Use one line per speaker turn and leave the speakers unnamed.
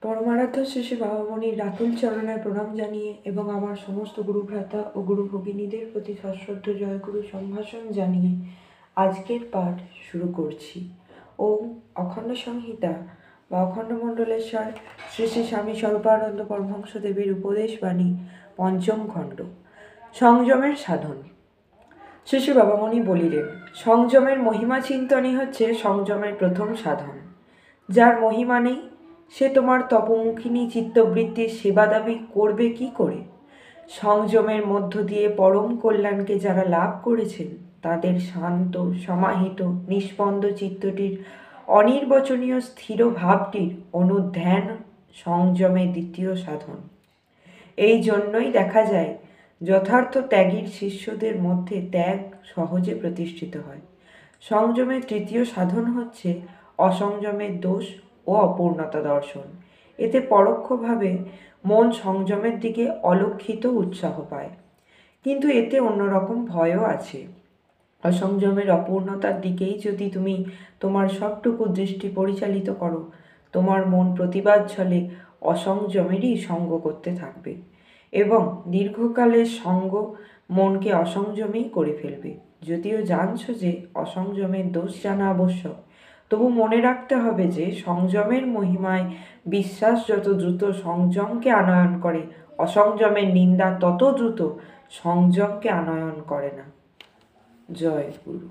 পরমারাধ্য শ্রী শ্রী বাবামণির রাতুল চরণে প্রণাম জানিয়ে এবং আমার সমস্ত গুরুভ্রাতা ও গুরু ভগিনীদের প্রতি সশ্রদ্ধ জয়গুরু সম্ভাষণ জানিয়ে আজকের পাঠ শুরু করছি। ওম অখণ্ড সংহিতা বা অখণ্ড মণ্ডলেশ্বর শ্রী শ্রী স্বামী স্বরূপানন্দ পরমহংস দেবীর উপদেশ বাণী পঞ্চম খণ্ড। সংযমের সাধন। শ্রী শ্রী বাবামণি বলিলেন, সংযমের মহিমা চিন্তনই হচ্ছে সংযমের প্রথম সাধন। যার মহিমা নেই সে তোমার তপমুখিনী চিত্তবৃত্তির সেবা দাবি করবে কি করে? সংযমের মধ্য দিয়ে পরম কল্যাণকে যারা লাভ করেছেন তাদের শান্ত সমাহিত নিষ্পন্দ চিত্তটির অনির্বচনীয় স্থির ভাবটির অনুধ্যান সংযমের দ্বিতীয় সাধন। এই জন্যই দেখা যায় যথার্থ ত্যাগীর শিষ্যদের মধ্যে ত্যাগ সহজে প্রতিষ্ঠিত হয়। সংযমের তৃতীয় সাধন হচ্ছে অসংযমের দোষ ও অপূর্ণতা দর্শন। এতে পরোক্ষভাবে মন সংযমের দিকে অলক্ষিত উৎসাহ পায়, কিন্তু এতে অন্যরকম ভয়ও আছে। অসংযমের অপূর্ণতার দিকেই যদি তুমি তোমার সবটুকু দৃষ্টি পরিচালিত করো, তোমার মন প্রতিবাদ ছলে অসংযমেরই সঙ্গ করতে থাকবে এবং দীর্ঘকালের সঙ্গ মনকে অসংযমেই করে ফেলবে। যদিও জানছো যে অসংযমের দোষ জানা আবশ্যক, তবু মনে রাখতে হবে যে সংযমের মহিমায় বিশ্বাস যত দ্রুত সংযমকে আনয়ন করে, অসংযমের নিন্দা তত দ্রুত সংযমকে আনয়ন করে না। জয় গুরু।